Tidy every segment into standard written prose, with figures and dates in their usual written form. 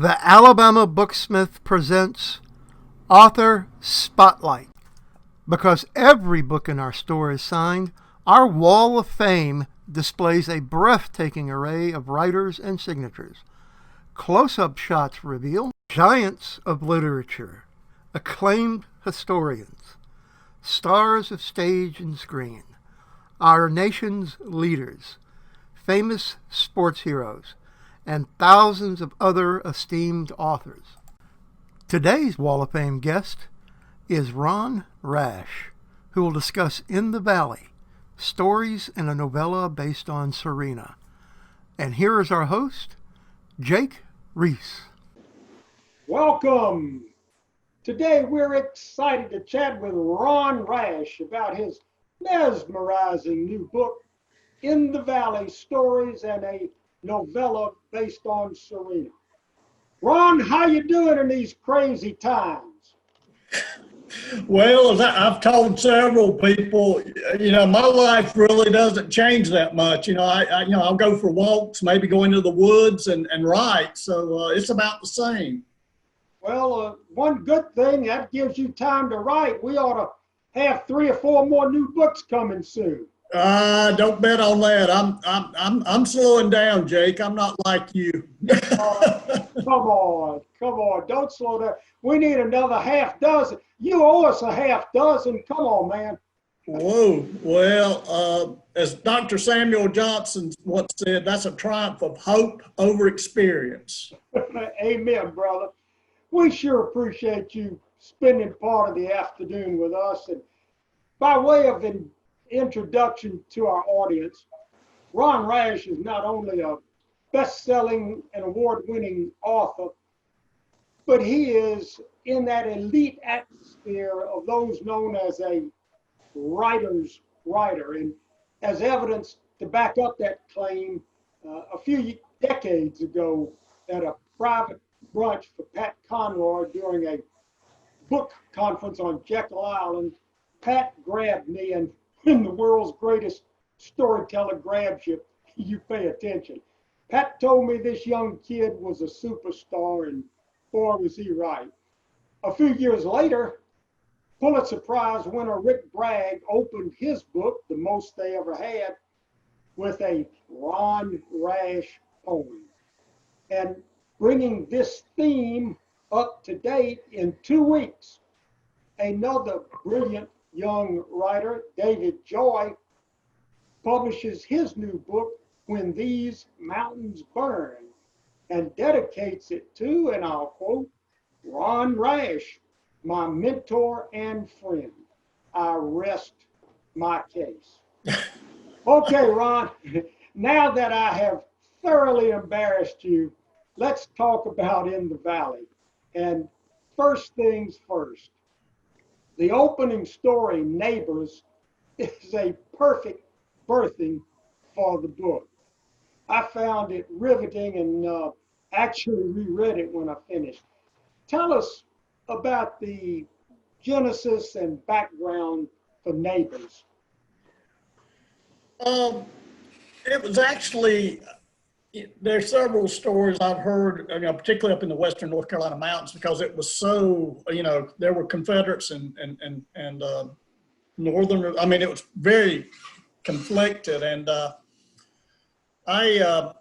The Alabama Booksmith presents Author Spotlight. Because every book in our store is signed, our wall of fame displays a breathtaking array of writers and signatures. Close-up shots reveal giants of literature, acclaimed historians, stars of stage and screen, our nation's leaders, famous sports heroes, and thousands of other esteemed authors. Today's Wall of Fame guest is Rash, who will discuss In the Valley, stories in a novella based on Serena. And here is our host, Jake Reese. Welcome. Today we're excited to chat with Ron Rash about his mesmerizing new book, In the Valley, Stories and a Novella Based on Serena. Ron, how you doing in these crazy times? Well, as I've told several people, my life really doesn't change that much. I'll go for walks, maybe go into the woods and write. So it's about the same. Well, one good thing, that gives you time to write. We ought to have 3 or 4 more new books coming soon. Don't bet on that. I'm slowing down, Jake. I'm not like you. Come on, don't slow down. We need another half dozen. You owe us a half dozen. Come on, man. Whoa. Well, as Dr. Samuel Johnson once said, that's a triumph of hope over experience. Amen, brother. We sure appreciate you spending part of the afternoon with us. And by way of an introduction to our audience, Ron Rash is not only a best-selling and award-winning author, but he is in that elite atmosphere of those known as a writer's writer. And as evidence to back up that claim, a few decades ago at a private brunch for Pat Conroy during a book conference on Jekyll Island, Pat grabbed me, and when the world's greatest storyteller grabs you, you pay attention. Pat told me this young kid was a superstar, and boy, was he right. A few years later, Pulitzer Prize winner Rick Bragg opened his book, The Most They Ever Had, with a Ron Rash poem. And bringing this theme up to date in 2 weeks, another brilliant young writer, David Joy, publishes his new book, When These Mountains Burn, and dedicates it to, and I'll quote, Ron Rash, my mentor and friend. I rest my case. Okay, Ron, now that I have thoroughly embarrassed you, let's talk about In the Valley. And first things first, the opening story, Neighbors, is a perfect birthing for the book. I found it riveting and actually reread it when I finished. Tell us about the genesis and background for Neighbors. It was actually, there's several stories I've heard, particularly up in the western North Carolina mountains, because it was so, there were Confederates and Northern, it was very conflicted. And I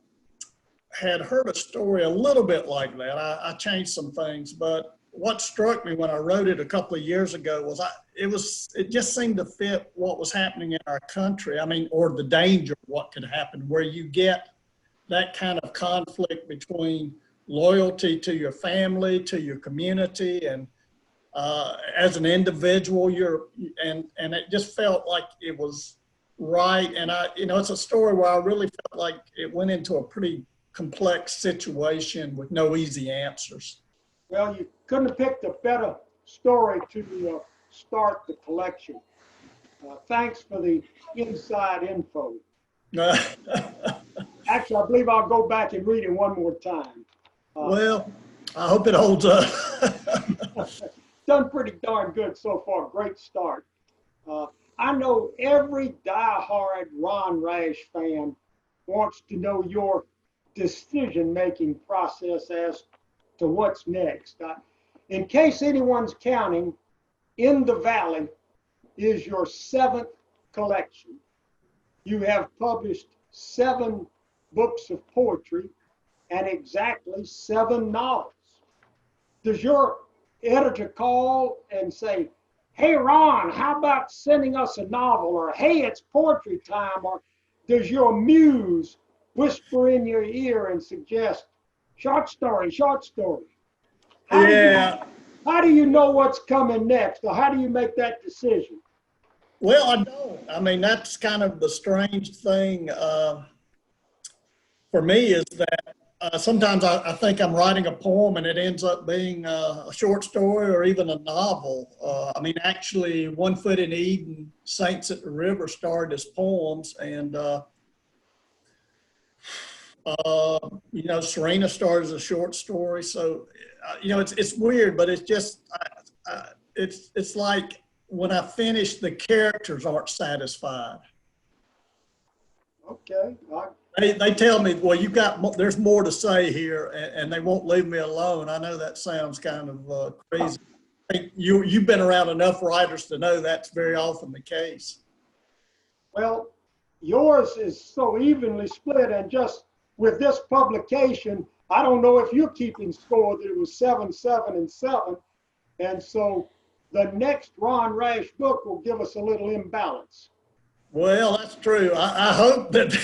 had heard a story a little bit like that. I changed some things, but what struck me when I wrote it a couple of years ago was it just seemed to fit what was happening in our country. Or the danger of what could happen, where you get that kind of conflict between loyalty to your family, to your community, and as an individual, and it just felt like it was right. And it's a story where I really felt like it went into a pretty complex situation with no easy answers. Well, you couldn't have picked a better story to start the collection. Thanks for the inside info. Actually, I believe I'll go back and read it one more time. Well, I hope it holds up. Done pretty darn good so far. Great start. I know every diehard Ron Rash fan wants to know your decision-making process as to what's next. In case anyone's counting, In the Valley is your 7th collection. You have published 7 books of poetry and exactly 7 novels. Does your editor call and say, hey, Ron, how about sending us a novel? Or, hey, it's poetry time. Or does your muse whisper in your ear and suggest, short story, short story? How do you know what's coming next? Or how do you make that decision? Well, I don't. I mean, that's kind of the strange thing for me is that sometimes I think I'm writing a poem and it ends up being a short story or even a novel. I mean, actually, One Foot in Eden, Saints at the River started as poems, and you know, Serena started as a short story. So, you know, it's weird, but it's just it's like when I finish, the characters aren't satisfied. Okay. They tell me, well, there's more to say here, and they won't leave me alone. I know that sounds kind of crazy. I think you've been around enough writers to know that's very often the case. Well, yours is so evenly split, and just with this publication, I don't know if you're keeping score that it was 7, 7, and 7. And so the next Ron Rash book will give us a little imbalance. Well, that's true. I hope that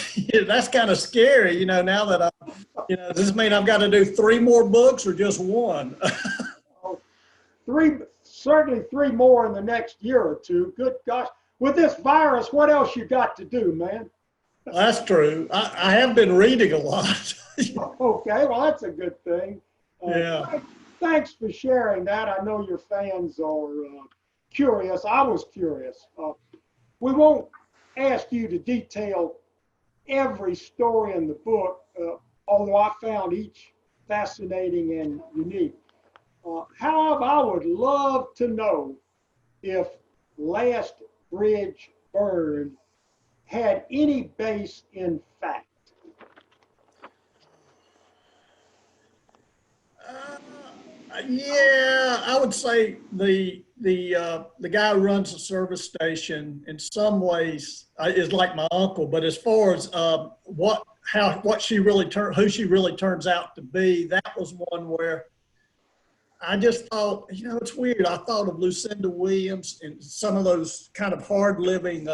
that's kind of scary, you know, now that does this mean I've got to do 3 more books or just 1? Certainly 3 more in the next year or 2. Good gosh. With this virus, what else you got to do, man? That's true. I have been reading a lot. Okay, well, that's a good thing. Yeah. Thanks for sharing that. I know your fans are curious. I was curious. We won't ask you to detail every story in the book, although I found each fascinating and unique. However, I would love to know if Last Bridge Burned had any base in fact. Yeah, I would say the guy who runs the service station in some ways is like my uncle, but as far as who she really turns out to be, that was one where I just thought, you know, it's weird. I thought of Lucinda Williams and some of those kind of hard living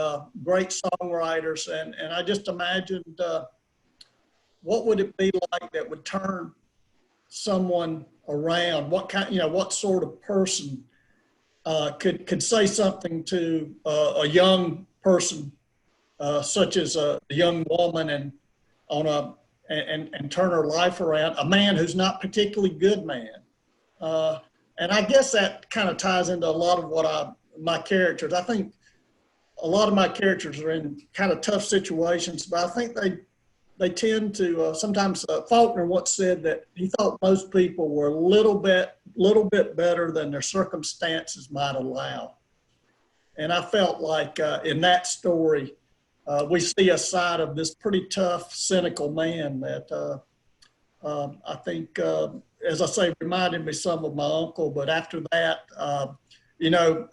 great songwriters, and I just imagined what would it be like that would turn someone around? What sort of person could say something to a young person, such as a young woman, and turn her life around? A man who's not particularly good man, and I guess that kind of ties into a lot of my characters. I think a lot of my characters are in kind of tough situations, but I think they tend to sometimes. Faulkner once said that he thought most people were a little bit better than their circumstances might allow, and I felt like in that story we see a side of this pretty tough, cynical man that I think, as I say, reminded me some of my uncle. But after that, no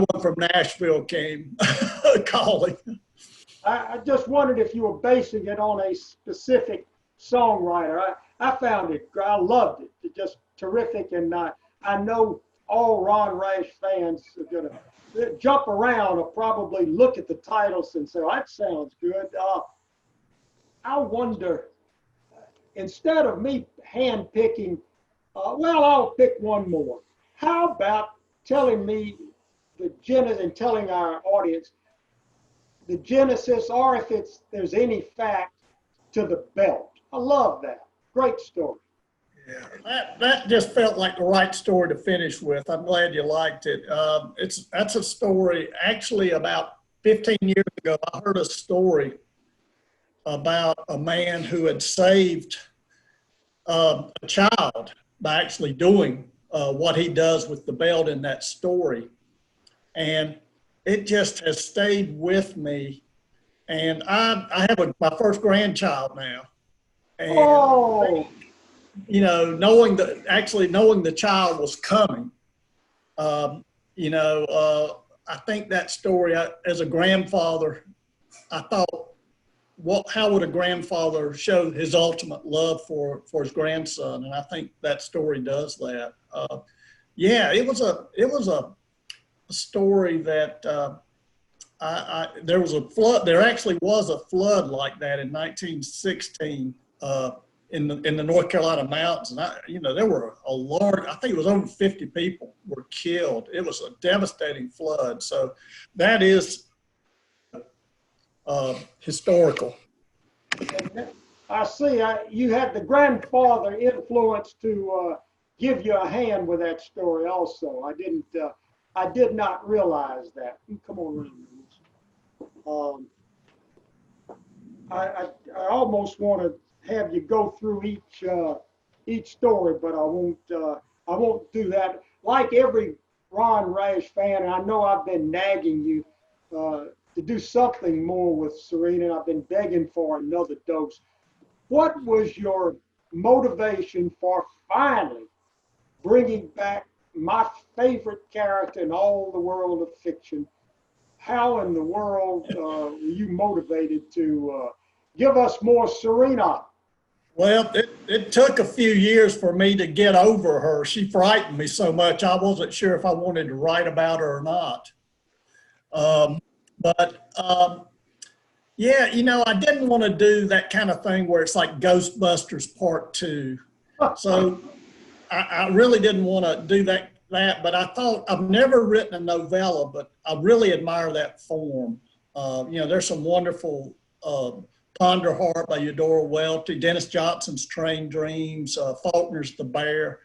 one from Nashville came calling. I just wondered if you were basing it on a specific songwriter. I found it, I loved it. It's just terrific. And I know all Ron Rash fans are going to jump around or probably look at the titles and say, oh, that sounds good. I wonder, instead of me hand-picking, I'll pick one more. How about telling me and telling our audience the genesis, or if there's any fact to the belt. I love that. Great story. Yeah, that just felt like the right story to finish with. I'm glad you liked it. That's a story. Actually, about 15 years ago, I heard a story about a man who had saved a child by actually doing what he does with the belt in that story, and it just has stayed with me. And I have my first grandchild now. And knowing the child was coming, I think that story, as a grandfather, I thought, how would a grandfather show his ultimate love for his grandson? And I think that story does that. Yeah, it was a story that there was a flood. There actually was a flood like that in 1916 in the North Carolina mountains, and there were I think it was over 50 people were killed. It was a devastating flood. So that is historical. I see. You had the grandfather influence to give you a hand with that story. Also, I did not realize that. Come on, I almost want to have you go through each story, but I won't do that. Like every Ron Rash fan, and I know I've been nagging you to do something more with Serena, and I've been begging for another dose. What was your motivation for finally bringing back my favorite character in all the world of fiction? How in the world were you motivated to give us more Serena? Well, it took a few years for me to get over her. She frightened me so much, I wasn't sure if I wanted to write about her or not. Yeah, I didn't want to do that kind of thing where it's like Ghostbusters Part 2. So I really didn't want to do that. But I thought, I've never written a novella, but I really admire that form. There's some wonderful Ponderheart by Eudora Welty, Dennis Johnson's Train Dreams, Faulkner's The Bear.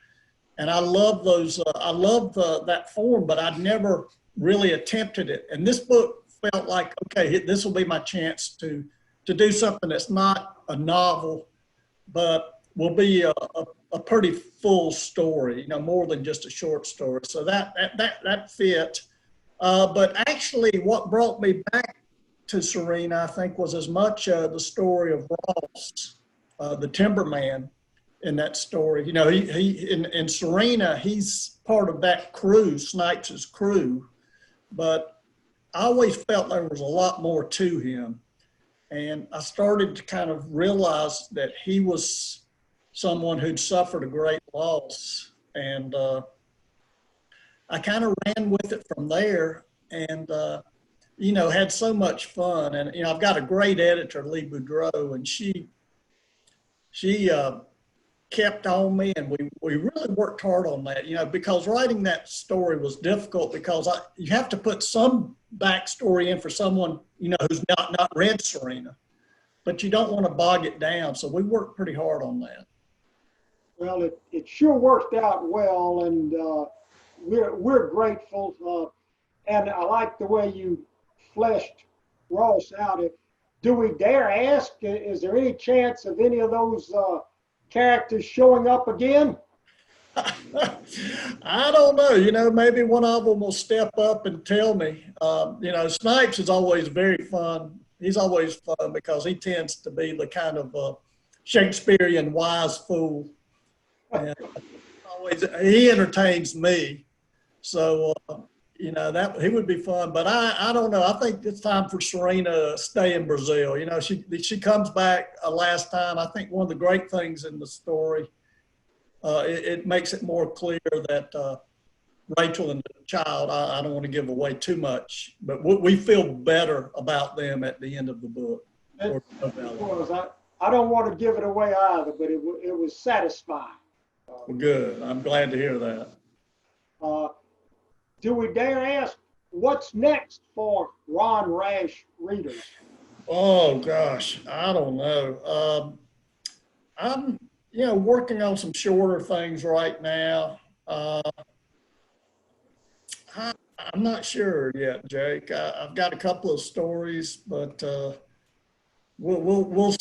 And I love those, I love that form, but I'd never really attempted it. And this book felt like, okay, this will be my chance to do something that's not a novel, but will be a pretty full story, more than just a short story. So that fit. But actually what brought me back to Serena, I think, was as much the story of Ross, the timberman in that story. He in Serena, he's part of that crew, Snipes' crew, but I always felt there was a lot more to him. And I started to kind of realize that he was someone who'd suffered a great loss. And I kind of ran with it from there and, had so much fun. And, I've got a great editor, Lee Boudreau, and she kept on me, and we really worked hard on that, because writing that story was difficult because you have to put some backstory in for someone, who's not read Serena, but you don't want to bog it down. So we worked pretty hard on that. Well, it sure worked out well, and we're grateful. And I like the way you fleshed Ross out. Do we dare ask, is there any chance of any of those characters showing up again? I don't know. Maybe one of them will step up and tell me. Snipes is always very fun. He's always fun because he tends to be the kind of Shakespearean wise fool. And he entertains me. So, that he would be fun. But I don't know. I think it's time for Serena to stay in Brazil. She comes back last time. I think one of the great things in the story, it makes it more clear that Rachel and the child, I don't want to give away too much, but we feel better about them at the end of the book. I don't want to give it away either, but it was satisfying. Well, good. I'm glad to hear that. Do we dare ask what's next for Ron Rash readers? Oh gosh, I don't know. I'm working on some shorter things right now. I'm not sure yet, Jake. I've got a couple of stories, but we'll see.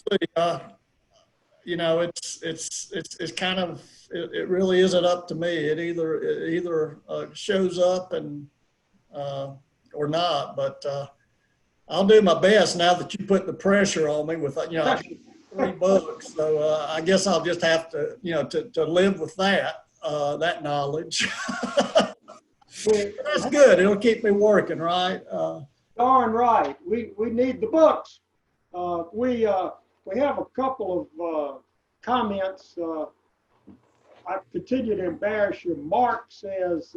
It's kind of, it really isn't up to me. It either shows up and or not. But I'll do my best now that you put the pressure on me with 3 books. So I guess I'll just have to, to live with that, that knowledge. That's good. It'll keep me working, right? Darn right. We need the books. We have a couple of comments. I continue to embarrass you. Mark says,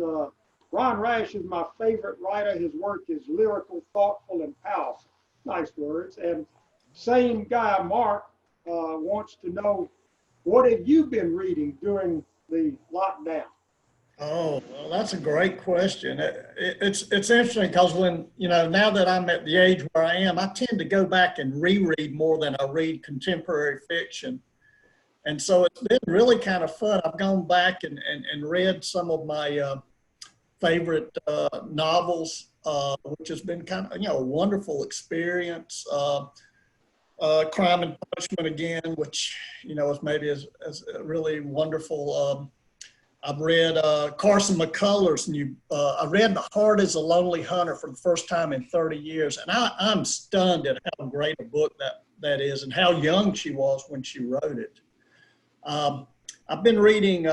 Ron Rash is my favorite writer. His work is lyrical, thoughtful, and powerful. Nice words. And same guy, Mark, wants to know, what have you been reading during the lockdown? Oh, well, that's a great question. It's interesting because when, now that I'm at the age where I am, I tend to go back and reread more than I read contemporary fiction. And so it's been really kind of fun. I've gone back and read some of my favorite novels, which has been kind of, a wonderful experience. Crime and Punishment again, which, is maybe as really wonderful. I've read Carson McCullers' new, I read The Heart is a Lonely Hunter for the first time in 30 years. And I'm stunned at how great a book that is and how young she was when she wrote it. I've been reading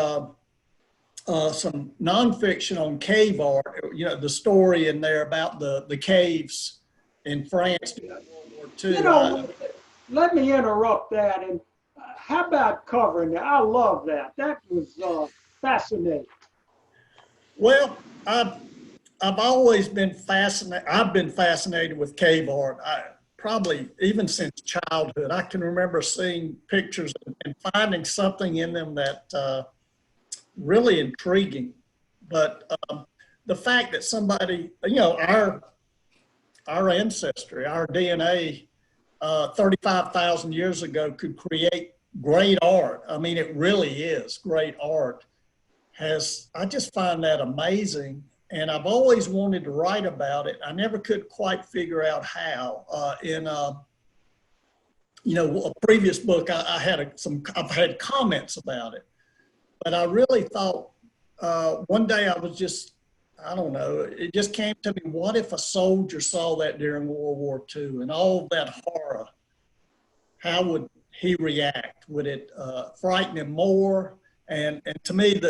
some nonfiction on cave art, the story in there about the caves in France during World War II. Let me interrupt that. And how about covering that? I love that. That was fascinating. Well, I've always been fascinated. I've been fascinated with cave art. Probably even since childhood. I can remember seeing pictures and finding something in them that really intriguing. But the fact that somebody, our ancestry, our DNA, 35,000 years ago could create great art. I mean, it really is great art. I just find that amazing. And I've always wanted to write about it. I never could quite figure out how. In a previous book, I've had comments about it, but I really thought one day I don't know, it just came to me, what if a soldier saw that during World War II and all that horror? How would he react? Would it frighten him more? And to me,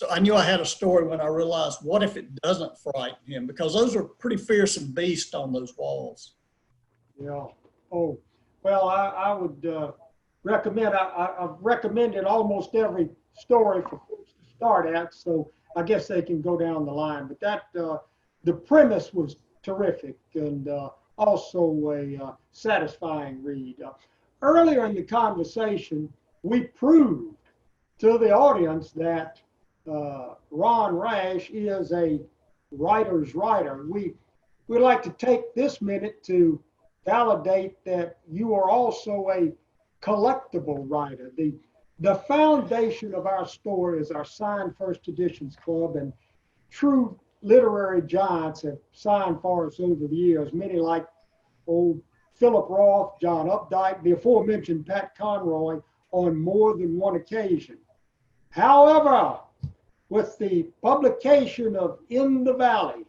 I knew I had a story when I realized, what if it doesn't frighten him? Because those are pretty fearsome beasts on those walls. Yeah. Oh, well, I would recommend, I've recommended almost every story for folks to start at, so I guess they can go down the line. But that, the premise was terrific and also a satisfying read. Earlier in the conversation, we proved to the audience that Ron Rash is a writer's writer. We'd like to take this minute to validate that you are also a collectible writer. The foundation of our store is our Signed First Editions Club, and true literary giants have signed for us over the years, many like old Philip Roth, John Updike, the aforementioned Pat Conroy on more than one occasion. However, with the publication of In the Valley,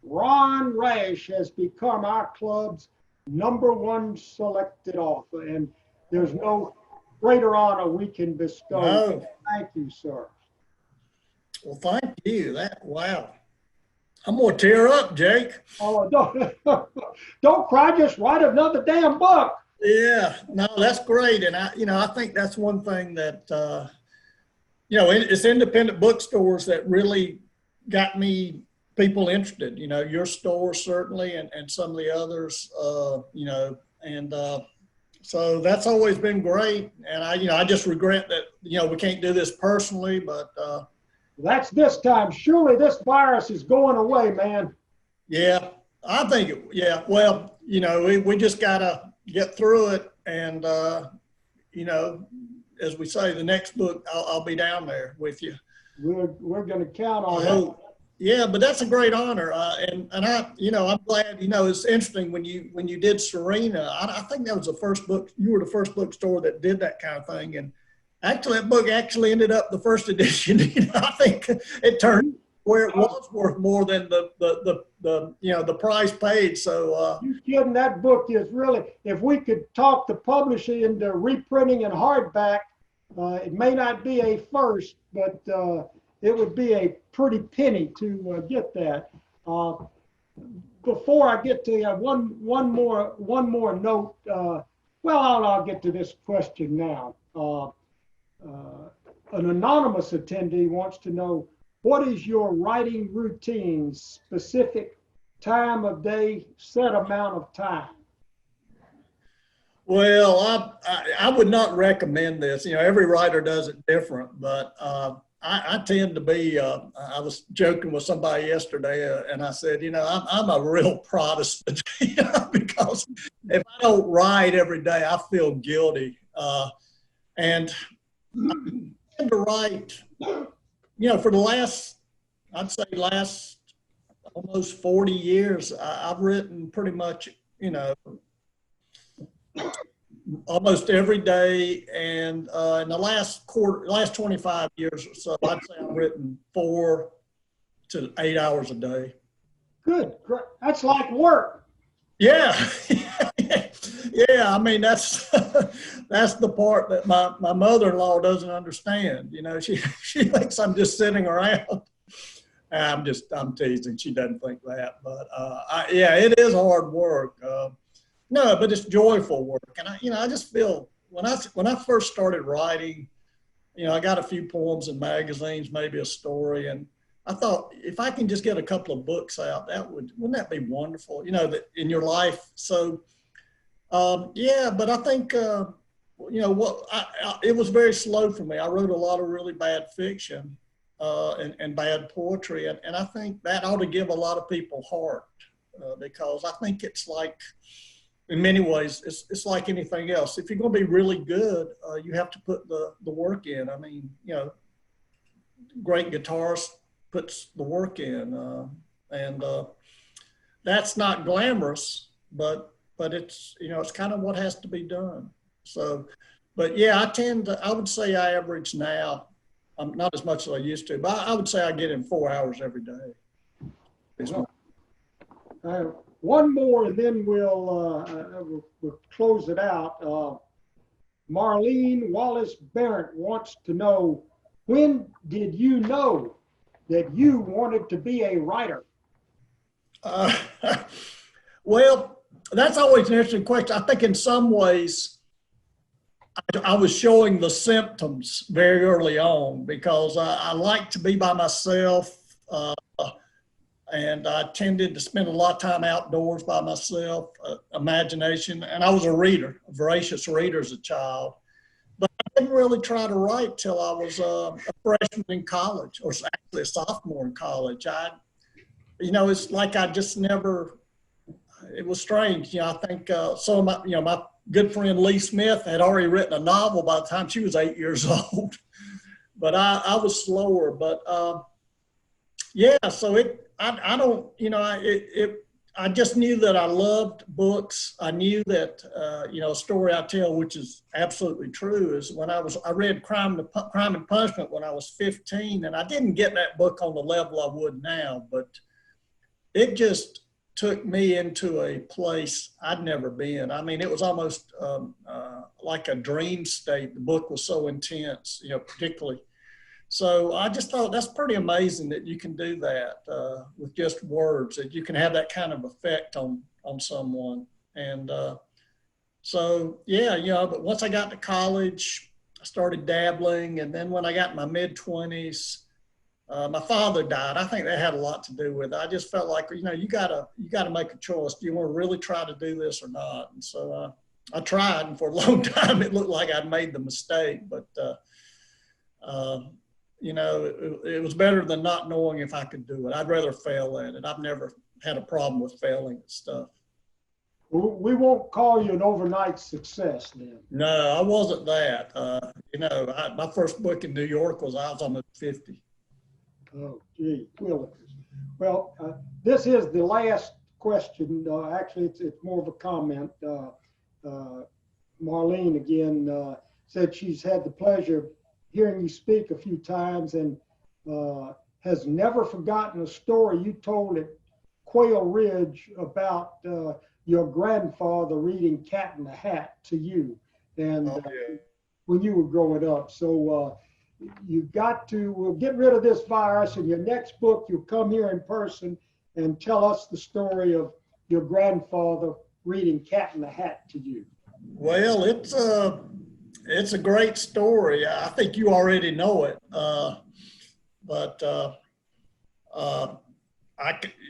Ron Rash has become our club's #1 selected author, and there's no greater honor we can bestow. No. Thank you, sir. Well, thank you. Wow. I'm going to tear up, Jake. Oh, don't cry, just write another damn book. Yeah, no, that's great. And I think that's one thing that, it's independent bookstores that really got me people interested, your store certainly, and some of the others, so that's always been great. And I just regret that, we can't do this personally, but. That's this time. Surely this virus is going away, man. Yeah, I think, well, we just got to get through it. And, as we say, the next book, I'll be down there with you. We're going to count on it. Yeah, but that's a great honor. And I'm glad, it's interesting when you did Serena, I think that was the first book, you were the first bookstore that did that kind of thing. And actually that book ended up the first edition. I think it turned where it was worth more than the price paid. So You kidding? That book is really, if we could talk the publisher into reprinting in hardback, it may not be a first, but it would be a pretty penny to get that. Before I get to one more note. Well, I'll get to this question now. An anonymous attendee wants to know, what is your writing routine? Specific time of day, set amount of time? well, I would not recommend this. Every writer does it different, but I tend to be. I was joking with somebody yesterday, and I said, I'm a real Protestant, because if I don't write every day, I feel guilty. And I tend to write, for the I'd say last almost 40 years, I've written pretty much, almost every day. And in the last 25 years or so, I'd say I've written 4 to 8 hours a day. Good. That's like work. Yeah. Yeah. I mean, that's the part that my mother-in-law doesn't understand. She thinks I'm just sitting around. I'm teasing. She doesn't think that, but yeah, it is hard work. No, but it's joyful work. And I just feel when I first started writing, I got a few poems in magazines, maybe a story. And I thought, if I can just get a couple of books out, wouldn't that be wonderful, that in your life? So, yeah, but I think, it was very slow for me. I wrote a lot of really bad fiction and bad poetry. And I think that ought to give a lot of people heart because I think it's like, in many ways, it's like anything else. If you're going to be really good, you have to put the work in. I mean, great guitarist puts the work in, and that's not glamorous, but it's it's kind of what has to be done. So, but yeah, I would say I average now, not as much as I used to, but I would say I get in 4 hours every day. One more, and then we'll close it out. Marlene Wallace Barrett wants to know, when did you know that you wanted to be a writer? Well, that's always an interesting question. I think in some ways, I was showing the symptoms very early on because I like to be by myself. And I tended to spend a lot of time outdoors by myself, imagination. And I was a reader, a voracious reader as a child. But I didn't really try to write till I was a freshman in college, or actually a sophomore in college. It's like I just never, it was strange. I think some of my good friend Lee Smith had already written a novel by the time she was 8 years old. But I was slower. But yeah, so I just knew that I loved books. I knew that, a story I tell, which is absolutely true, is when I read Crime and Punishment when I was 15, and I didn't get that book on the level I would now, but it just took me into a place I'd never been. I mean, it was almost like a dream state. The book was so intense, particularly. So I just thought that's pretty amazing that you can do that with just words, that you can have that kind of effect on someone. And so, yeah, but once I got to college, I started dabbling. And then when I got in my mid-20s, my father died. I think that had a lot to do with it. I just felt like, you gotta make a choice. Do you want to really try to do this or not? And so I tried, and for a long time, it looked like I'd made the mistake, but it was better than not knowing if I could do it. I'd rather fail at it. I've never had a problem with failing at stuff. We won't call you an overnight success then. No, I wasn't that. My first book in New York I was almost 50. Oh, gee, well, this is the last question. Actually, it's more of a comment. Marlene said she's had the pleasure of hearing you speak a few times, and has never forgotten a story you told at Quail Ridge about your grandfather reading Cat in the Hat to you, and Oh, yeah. when you were growing up. So you've got to, we'll get rid of this virus. In your next book, you'll come here in person and tell us the story of your grandfather reading Cat in the Hat to you. Well, it's a great story. I think you already know it, but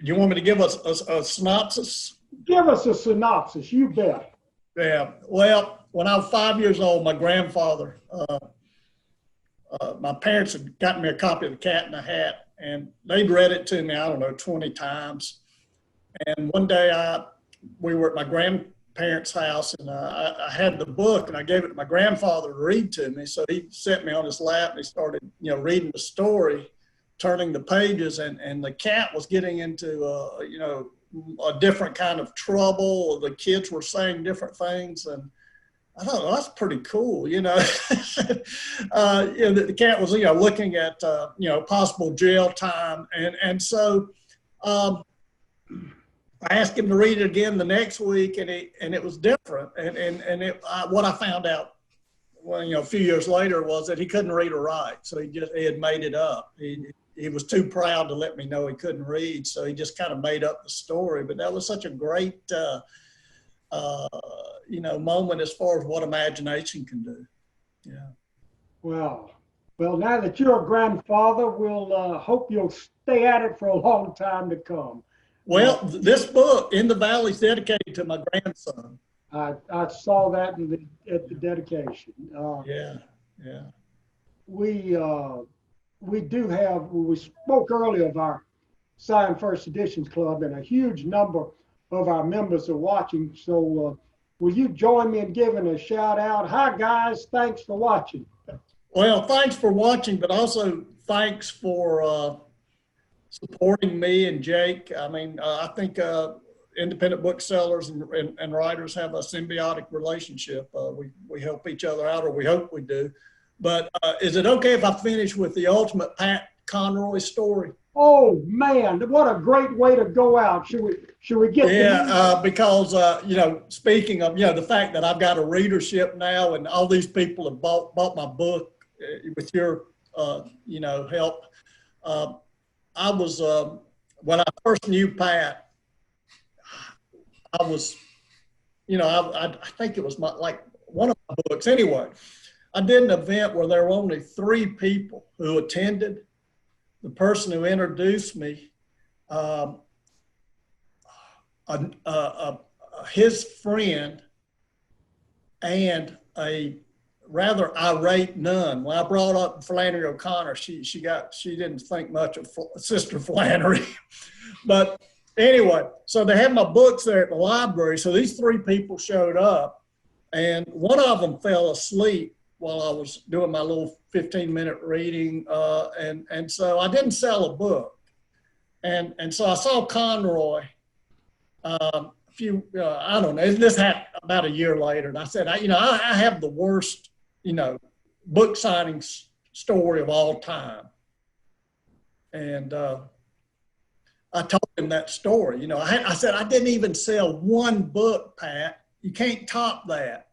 you want me to give us a synopsis? Give us a synopsis, you bet. Yeah. Well, when I was 5 years old, my grandfather, my parents had gotten me a copy of The Cat in the Hat, and they'd read it to me, I don't know, 20 times. And one day we were at my grandparents' house, and I had the book, and I gave it to my grandfather to read to me. So he set me on his lap, and he started, reading the story, turning the pages, and the cat was getting into, a different kind of trouble. The kids were saying different things, and I thought, well, that's pretty cool, the cat was, looking at, possible jail time. And so I asked him to read it again the next week, and it was different. What I found out, a few years later was that he couldn't read or write. So he had made it up. He was too proud to let me know he couldn't read. So he just kind of made up the story. But that was such a great, moment as far as what imagination can do. Yeah. Well, now that you're a grandfather, we'll hope you'll stay at it for a long time to come. This book, In the Valley, is dedicated to my grandson. I saw that at the dedication. Yeah. We spoke earlier of our Sign First Editions Club, and a huge number of our members are watching. So will you join me in giving a shout out? Hi, guys. Thanks for watching. Well, thanks for watching, but also thanks for supporting me and Jake. I mean, I think independent booksellers and writers have a symbiotic relationship. We help each other out, or we hope we do. But is it okay if I finish with the ultimate Pat Conroy story? Oh man, what a great way to go out. Should we get because speaking of the fact that I've got a readership now, and all these people have bought my book with your help. I was when I first knew Pat, I was I think it was one of my books anyway. I did an event where there were only 3 people who attended. The person who introduced me, his friend, and a rather irate nun. When I brought up Flannery O'Connor, she didn't think much of Sister Flannery. But anyway, so they had my books there at the library. So these 3 people showed up, and one of them fell asleep while I was doing my little 15-minute reading. And so I didn't sell a book. And so I saw Conroy I don't know, this happened about a year later. And I said, I have the worst, book signing story of all time. And I told him that story. I said, I didn't even sell 1 book, Pat. You can't top that.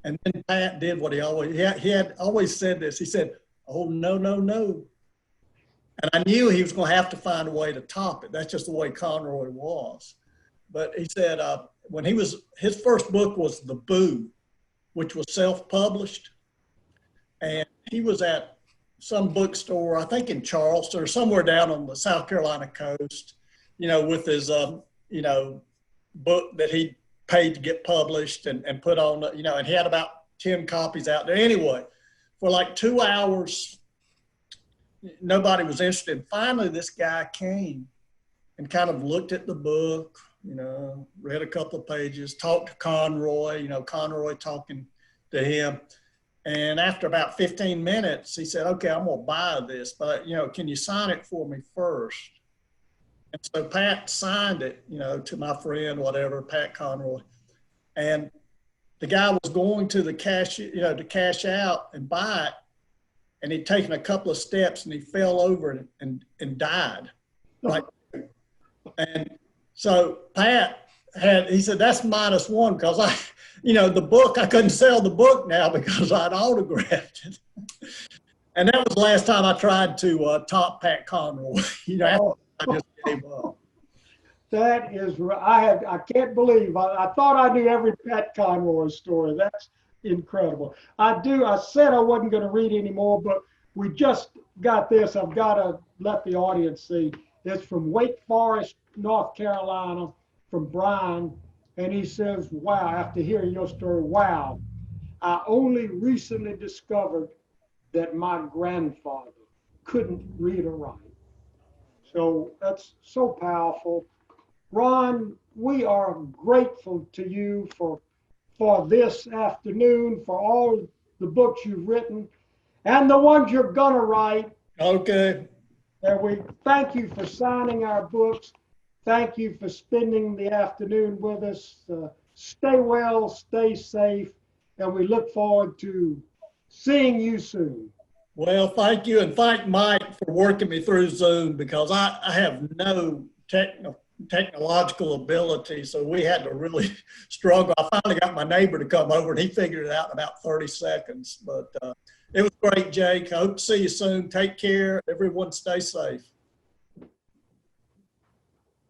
And then Pat did what he had always said this. He said, oh, no, no, no. And I knew he was going to have to find a way to top it. That's just the way Conroy was. But he said his first book was The Boo, which was self-published. And he was at some bookstore, I think in Charleston or somewhere down on the South Carolina coast, with his, book that he paid to get published and put on, and he had about 10 copies out there. Anyway, for like 2 hours, nobody was interested. Finally, this guy came and kind of looked at the book, read a couple of pages, talked to Conroy, Conroy talking to him. And after about 15 minutes, he said, okay, I'm going to buy this, but, can you sign it for me first? And so Pat signed it, to my friend, whatever, Pat Conroy. And the guy was going to the cash, to cash out and buy it. and he'd taken a couple of steps and he fell over and died. Right. And so Pat he said, that's -1 because the book, I couldn't sell the book now because I'd autographed it. And that was the last time I tried to top Pat Conroy. I just gave up. That is, I can't believe, I thought I knew every Pat Conroy story. That's incredible. I said I wasn't going to read anymore, but we just got this. I've got to let the audience see. It's from Wake Forest, North Carolina, from Brian. And he says, wow, after hearing your story, wow, I only recently discovered that my grandfather couldn't read or write. So that's so powerful. Ron, we are grateful to you for this afternoon, for all the books you've written and the ones you're gonna write. Okay. And we thank you for signing our books. Thank you for spending the afternoon with us. Stay well, stay safe, and we look forward to seeing you soon. Well, thank you, and thank Mike for working me through Zoom because I have no technological ability, so we had to really struggle. I finally got my neighbor to come over, and he figured it out in about 30 seconds. But it was great, Jake. I hope to see you soon. Take care. Everyone stay safe.